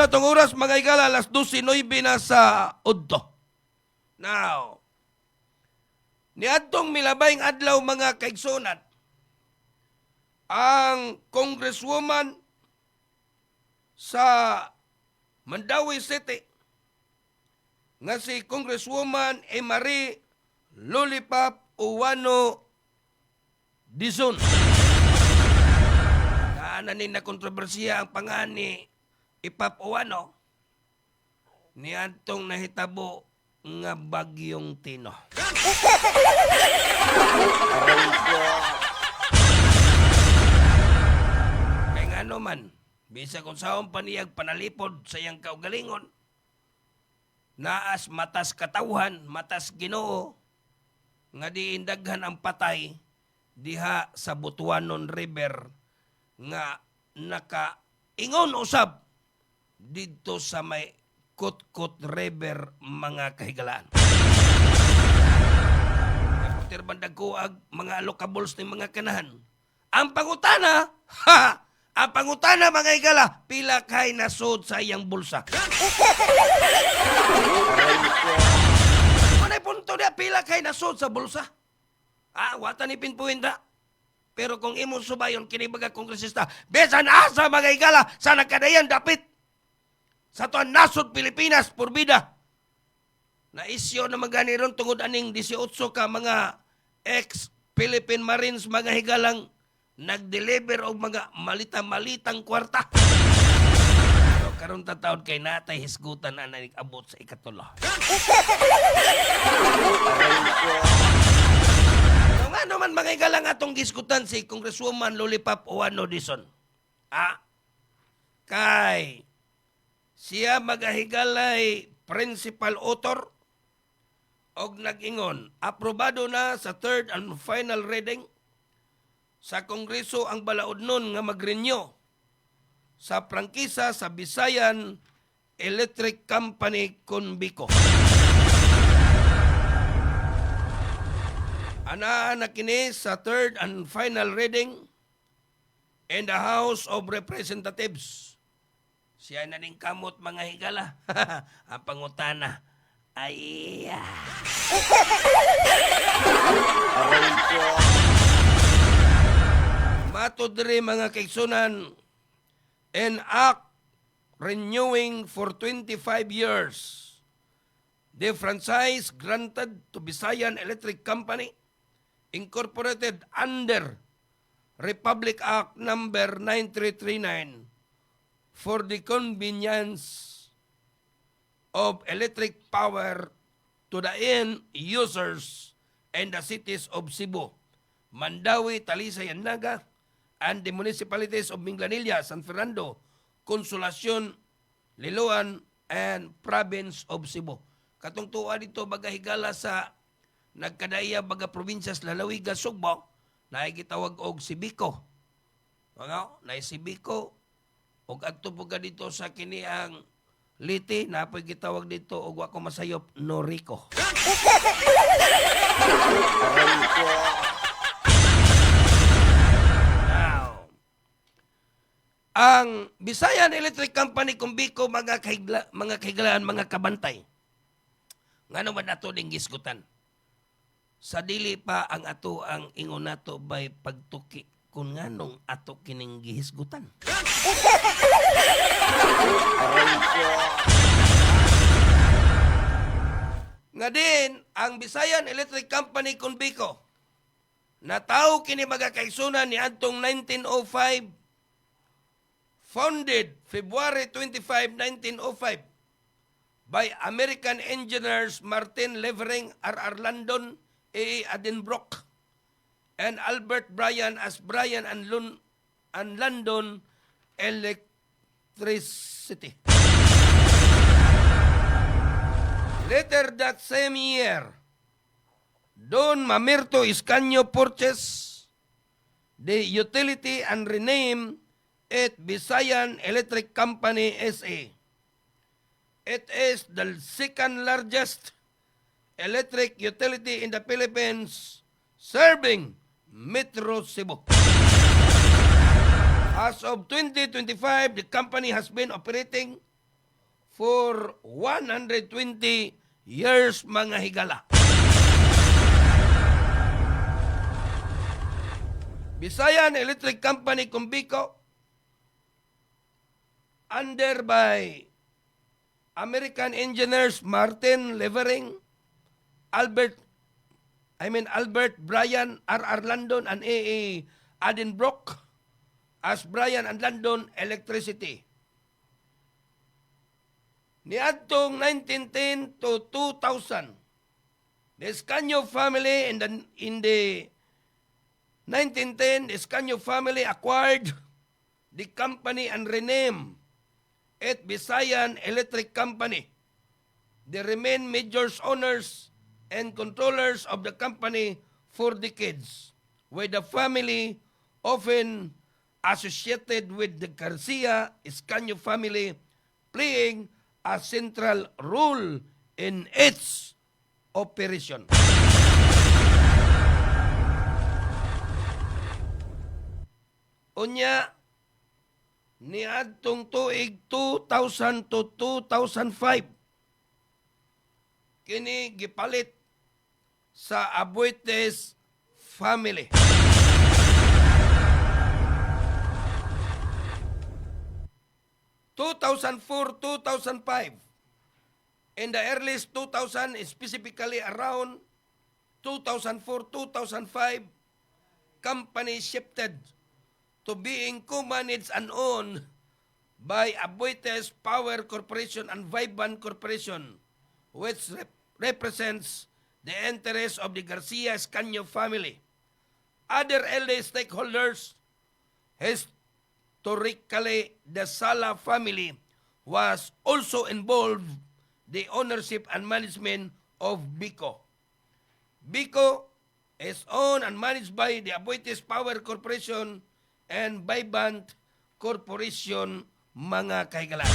sa tong oras, mga igala, alas 12:09 na sa Udto. Now, niadtong milabayng adlaw mga kaigsunan, ang congresswoman sa Mandawi City nga si Congresswoman Marie Lollipop Uwano Dizon. Naananin na kontrobersiya ang pangani Ipap Uwano niadtong nahitabo nga bagyong Tino. Kaya nga naman, bisa kung saan paniyag panalipod sa iyang kaugalingon, naas matas katawhan, matas Ginoo, nga diindaghan ang patay diha sa Butuanon River nga nakaingon usab dito sa may Kutkut River mga kahigalaan. Reporter Bandag Kuag, mga lokables ni mga kanahan. Ang pangutana, ang pangutana mga higala, pila kay nasod sa iyang bulsa. Manay punto niya, pila kay nasod sa bulsa. Wata ni pinpuwinda. Pero kung imong subayon, kinibaga kongresista, besan asa mga higala sa nagkadayan dapit. Sa tuan nasod Pilipinas, purbida. Na isyo na maganiron tungod aning 18 ka mga ex-Philippine Marines mga higalang nag-deliver og mga malita-malitang kwarta. Pero karon ta taon kay natay hisgutan na nag-abot sa ikatulo. So nga naman mga higalang atong gisgutan si Congresswoman Lollipop Uwano Dizon. Kay siya magahigalay principal author og nag-ingon, aprobado na sa third and final reading sa Kongreso ang balaod nun nga mag-renew sa prangkisa sa Visayan Electric Company Conbico. Ana kini sa third and final reading in the House of Representatives. Siya na ning kamot mga higala. Ang pangutana. Ay. Matod rin mga kaigsunan, an act renewing for 25 years the franchise granted to Visayan Electric Company incorporated under Republic Act number 9339 for the convenience of electric power to the end users and the cities of Cebu, Mandawi, Talisay, and Naga, and the municipalities of Minglanilla, San Fernando, Consolacion, Liloan, and Province of Cebu. Katong tuwa dito baga higala sa nagkadaya baga probinsyas Lalawiga, Sugbo, na gitawag og Sibico. Na Sibico, og adto po ka dito sa kini ang Liti, napoy gitawag dito og wa ko masayop Noriko. Now, ang Visayan Electric Company Conbico mga kahigalaan, mga kabantay. Ngano man nato ding gisgutan? Sa dili pa ang ato ang ingon nato by pagtuki kung nganong ato kining gihisgutan. Nga din, ang Visayan Electric Company Conbico, nataw kini mga kaigsunan ni adtong 1905, founded February 25, 1905, by American engineers Martin Levering, R.R. Landon, A. Adenbrook, and Albert Bryan as Bryan and Landon Electricity. Later that same year, Don Mamerto Iscanio purchased the utility and renamed it Visayan Electric Company S.A. It is the second largest electric utility in the Philippines, serving Metro Cebu. As of 2025, the company has been operating for 120 years mga higala. Bisayan Electric Company Kumbico, under by American engineers Martin Levering, Albert Bryan, R.R. Landon, and A.A. Addenbrook as Bryan and Landon Electricity. Niadtong 1910 to 2000, the Escanio family in the 1910, the Escanio family acquired the company and renamed it Bisayan Electric Company. They remain major owners and controllers of the company for decades, with the family often associated with the Garcia Escanio family playing a central role in its operation. Unya, niadtong tuig 2000 to 2005, kini gipalit sa Abuetes family. (2004-2005), in the earliest 2000, specifically around 2004-2005, company shifted to being co-managed and owned by Abuetes Power Corporation and Viban Corporation, which represents the interests of the Garcia Escanio family. Other early stakeholders, historically the Sala family, was also involved the ownership and management of Bico. Bico is owned and managed by the Abuetes Power Corporation and Viban Corporation, mga kahigalan.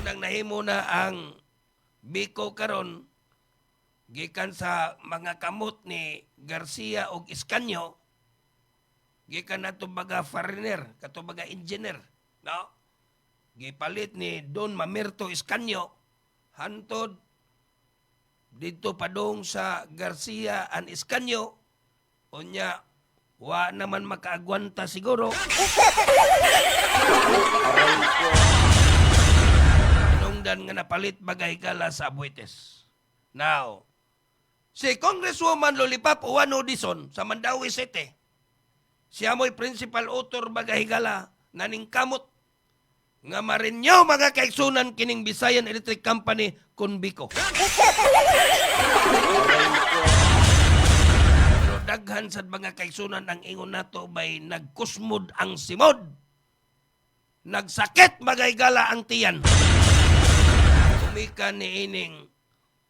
Unang nahimo na ang Bico karon gikan sa mga kamot ni Garcia ug Escanio, gikan nato baga foreigner, kato baga engineer, no? Gipalit ni Don Mamerto Escanio hantod dito padong sa Garcia and Escanio, unya wa naman makaagwanta siguro. Inungdan nga napalit bagay kala sa Abuetes. Now, si Congresswoman Lollipop Juan Odison sa Mandawi City, siya mo'y principal author bagay kala nga ning kamot nga marinyo mga kaigsunan kining Bisayan Electric Company kun Bico. Daghan sad mga kaigsunan ang ingon nato bay nagkusmod ang simod. Nagsakit magaygala ang tiyan. Umika ni ining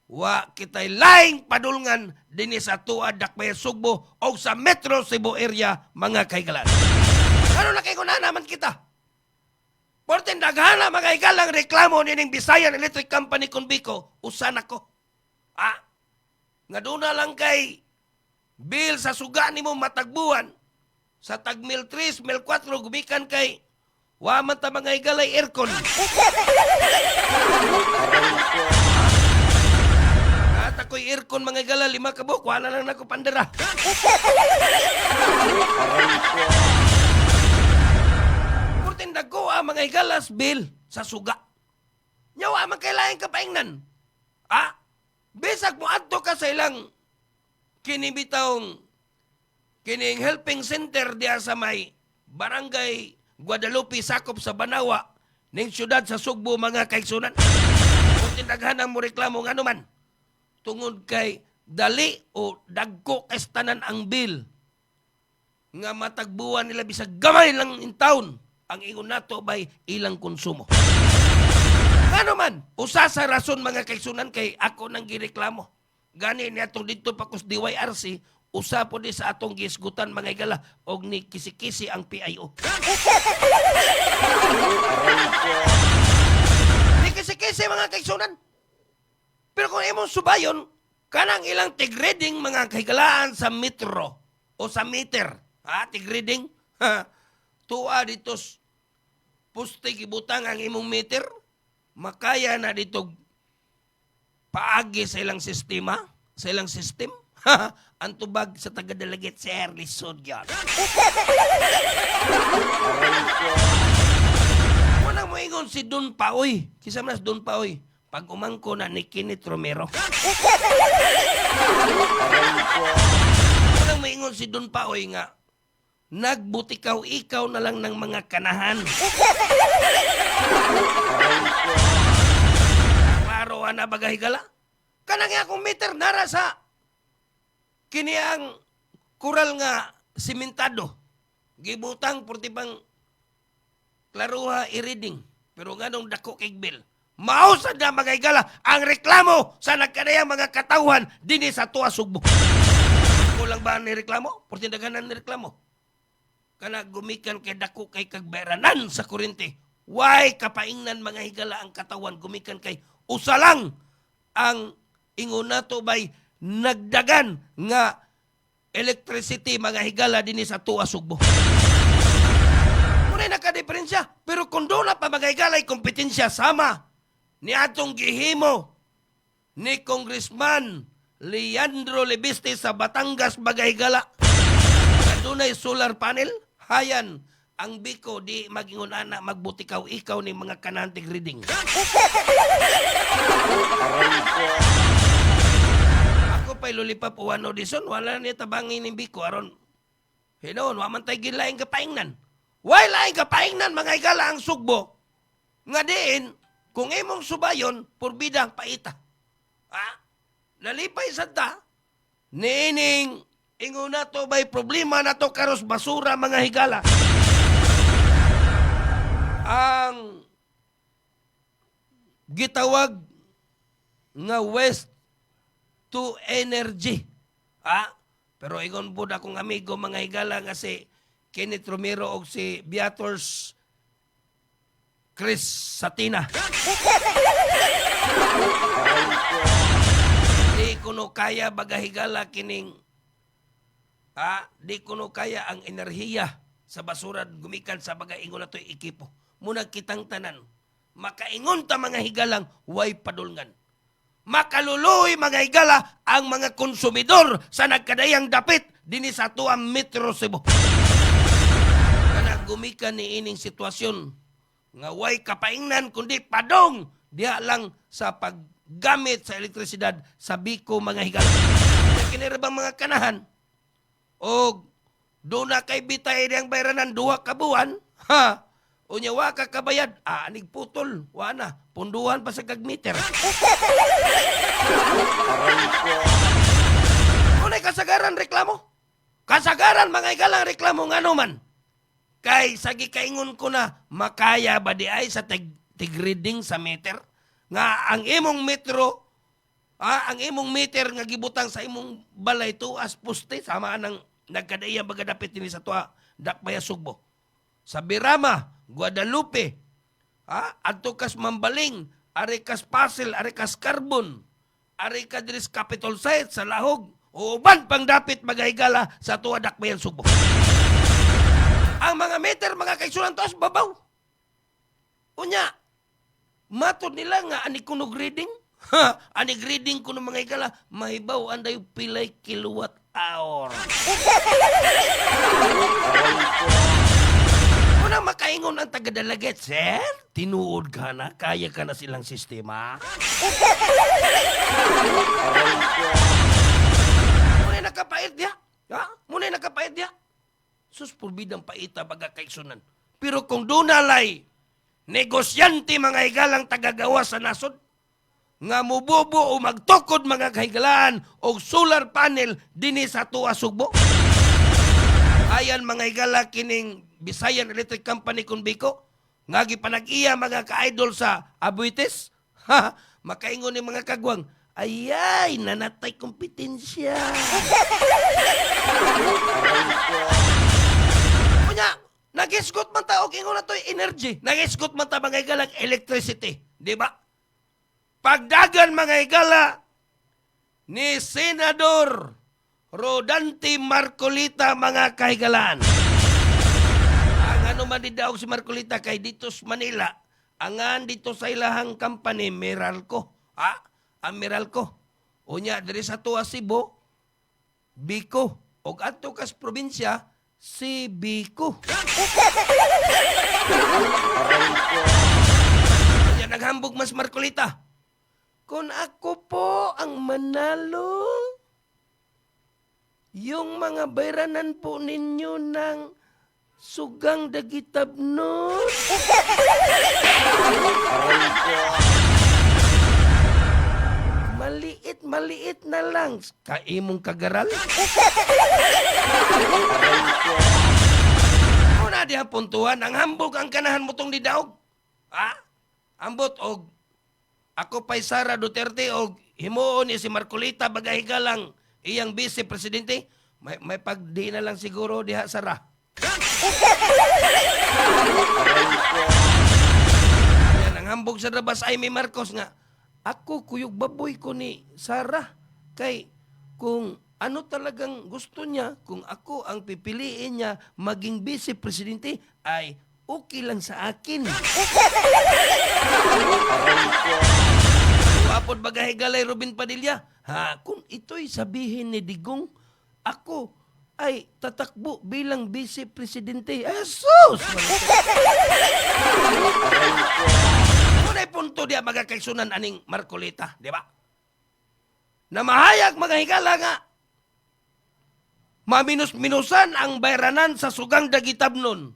wa kitay laing padulngan dinhi sa tuad Dakbayan Sugbo o sa Metro Cebu area mga kaigalan. Ano na kay kuna naman kita? Porten daghana mga igalang reklamo nining Bisayan Electric Company kun Bico, usan ako. Nga doon na lang kay bill sa suga ni mo matagbuan sa tag 1,300, 1,400 gumikan kay wa man ta mga igalay aircon. At ako'y aircon mga igala 5 kabuk, wala lang ako pandara. Kurtindag ko mga igalas bill sa suga. Nyawa man kailangan kapaingnan. Bisag mo adto ka sa ilang kinibitawng kining helping center diya sa may barangay Guadalupe sakop sa Banawa ning syudad sa Sugbo mga kaigsunan. Kung tindaghanan mo reklamo nga naman tungod kay dali o dagko kastanan ang bill nga matagbuan nila bisag gamay lang in town ang ingon nato bay ilang konsumo. Nga naman, usa sa rason mga kaigsunan kay ako nang gireklamo. Gani ni atong dito pa kus DYRC, usa po di sa atong gisgutan mga igala og ni kisi-kisi ang PIO. Ni kisi-kisi mga kaigsunan. Pero kung imong subayon, kanang ilang tig-reading mga kahigalaan sa metro o sa meter, tig-reading, tuwa ditos puste gibutang ang imong meter, makaya na dito paagi sa ilang sistema, sa ilang system. Ang tubag sa taga-delegate Sir Lisod yan. Walang mo ingon si Don Paoy. Kisa mas Don Paoy. Pag umangko na ni Kenneth Romero. Walang mo ingon si Don Paoy nga, nagbutikaw-ikaw na lang ng mga kanahan. Klaro na bagahigala. Kanang akong meter nara sa kini ang kural nga simentado. Gibutang purtibang klaruha i-reading. Pero ganong dako kay bill. Mausad na magahigala ang reklamo sa nagkadayang mga katauhan dinhi sa tuwa Sugbo. Ako lang ba ni reklamo? Purtindaganan ni reklamo. Kana gumikan kay dako kay kagberanan sa kuryente. Why kapaingnan mga higala ang katawan gumikan kay usa lang ang ingon nato bay nagdagan nga electricity mga higala dinhi sa tuwa Sugbo. Muna naka-diferensya. Pero kung doon na pa mga higala ay kompetensya sama ni atong gihimo ni Congressman Leandro Lebiste sa Batangas mga higala. Adunay solar panel. Hayan ang Biko di magingon ana magbutikaw-ikaw ni mga kanantig reading. Ako pa'y lulipap uwan audison, wala niya tabangin ni Biko aron. Hinon, waman tayo gilaing kapaingnan. Why laing kapaingnan mga higala ang Sugbo? Nga diin, kung imong subayon, purbida ang paita. Nalipay sa ta, niining ingon na to ba'y problema na to karos basura mga higala. Ang gitawag nga waste to energy. Pero ingon po na akong amigo mga higala nga si Kenneth Romero o si Beators Chris Satina. Di kuno kaya bagahigala kining di kuno kaya ang enerhiya sa basura gumikan sa bagaingon na to'y ekipo. Muna kitang tanan, makaingon ta mga higalang way padulngan. Makaluluoy mga higala ang mga konsumidor sa nagkadayang dapit dinhi sa tuang Metro Cebu. Kana gumikan ni ining sitwasyon nga way kapaingnan kundi padong diha lang sa paggamit sa elektrisidad sa Biko mga higala. Kinirabang mga kanahan o doon na kay bitay niyang bayranan 2 ka buwan, unya wa ka kabayad, anig putol, wa na, punduhan pa sa kagmeter. Unay kasagaran reklamo? Kasagaran mga igalang reklamo nga naman. Kay sagi kaingon ko na, makaya ba di ay sa tig-reading sa meter? Nga ang imong metro, ang imong meter nga gibutang sa imong balay tuas poste, sama ng nagkadaya bagadapit din sa tuwa Dakbaya Sugbo. Sa Birama, Guadalupe, adto kas Mambaling, Arikas Pasel, Arikas Carbon, Arikas Dris Capitol Site sa Lahog, uban pang dapit magahigala sa tuwa Dakbayan Sugbo. Ang mga meter, mga kaisulan toas, babaw. Unya, matod nila nga ani kuno grading, ani grading kuno mga higala, mahibaw anday pilay kilowatt hour. Unang makaingon ang taga-delegate, sir, tinuod ka na, kaya ka na silang sistema. Muna nakapait diya. Muna nakapait diya. Sus, purbidang paita baga kaisunan. Pero kung doon nalay, negosyante mga higalang tagagawa sa nasod, nga mububo o magtukod mga kahigalaan o solar panel dinhi sa tuwa Sugbo. Ayan mga higala kining Visayan Electric Company kun Biko, nga gipanag-iya mga ka-idol sa Abuites. Makaingon ni mga kagwang, ayay, nanatay kompetensya. Kunya, nag-isgot man ta, okay na to energy. Nag-isgot man ta mga higalang electricity. Di ba? Pagdagan mga higala ni Senador Rodante Marcolita mga kahigalaan. Ang ano man din daw si Marcolita kay dito sa Manila, angan dito sa ilahang company, Meralco. Ang Meralco. Unya, diri sa tuwa Cebu, Biko. O ato kas probinsya, si Biko. Unya, naghambog mas Marcolita. Kung ako po ang manalo, yung mga bayranan po ninyo ng sugang dagitabnon. Maliit na lang. Kaimong kagaral. Una diha puntuhan, ang hambog ang kanahan mo tong nidaog. Ambot og ako pa'y Sara Duterte og himuon ni si Marcolita bagahigalang iyang vice presidente. May pagdi na lang siguro diha Sara. Yan ang hambog sa Rabas Aimee Marcos nga. Ako kuyog baboy ko ni Sara. Kay kung ano talagang gusto niya, kung ako ang pipiliin niya maging vice presidente, ay okay lang sa akin. Wapod bagahigalay Robin Padilla. Kung ito'y sabihin ni Digong, ako ay tatakbo bilang vice presidente. Jesus! Kuna'y punto diya magakaisunan aning Marcolita, di ba? Na mahayag magahigala nga, maminus-minusan ang bayranan sa sugang dagitabnon.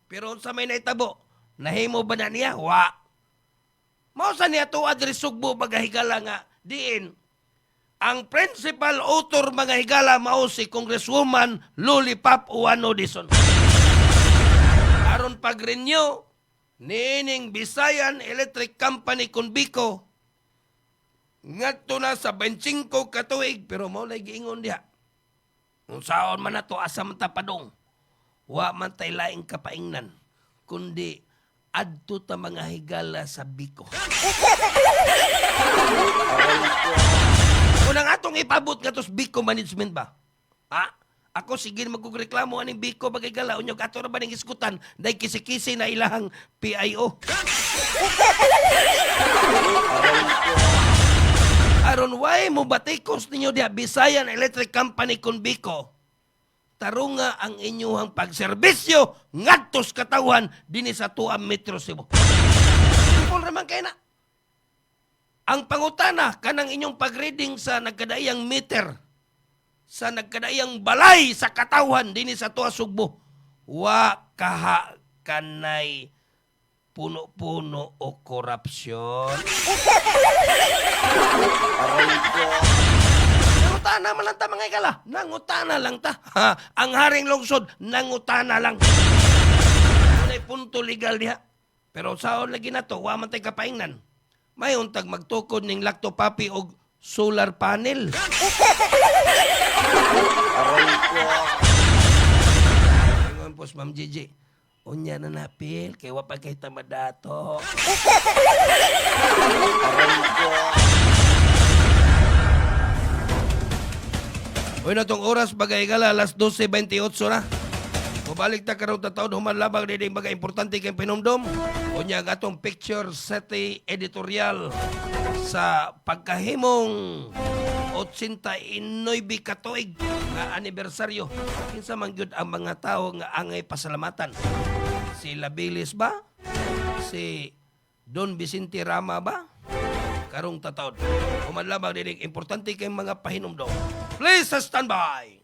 Pero sa may naitabo, nahimo ba na niya? Wa. Mausa niya to adres sugbo magahigala nga, diin, ang principal author mga higala mao si Congresswoman Lollipop Uwano Dizon. Aron pag-renew nining Visayan Electric Company Conbico ngadto na sa 25 ka tuig pero mao lay giingon diha. Kung saon man nato asa man ta padong. Wa man tay laing kapaingnan kundi adto ta mga higala sa Biko. Unang atong ipabot nga tos Biko management ba? Ako sige magugreklamo aning Biko bagay gala unyog ato ra ba ning iskutan day kisi-kisi na ilahang PIO. Aron way mo batikos ninyo diha Visayan Electric Company Conbico. Tarunga ang inyong pagserbisyo ngadtos katawhan dinhi sa tuang Metro Cebu. Simple raman kay na. Ang pangutana kanang inyong pag-reading sa nagkadaiyang meter, sa nagkadaiyang balay sa katawhan dinhi sa tuwa Sugbo, wa kaha kanay puno-puno o korupsyon. Nangutana man lang ta mga ikala. Nangutana lang ta. Ang haring lungsod, nangutana lang. May punto legal diha. Pero saon lagi na to, wa man tay kapaingnan. May untag magtukod ning lactopapi og solar panel. Ingon po Ma'am Gigi. Unya na napil, kay wa pa kay tamadato. Uy na tong oras bagay gala, alas 12:28 na. Mabalik ta karon ta taon humanlabang din bagay importante kay pinumdom. Unya gatong picture city editorial sa pagkahimong 89 katuig nga anibersaryo. Kinsa man gyud ang mga tawo nga angay pasalamatan. Si Labilis ba? Si Don Vicente Rama ba? Karong tataon. Humanlabang din importante kay mga pahinumdom. Please stand by.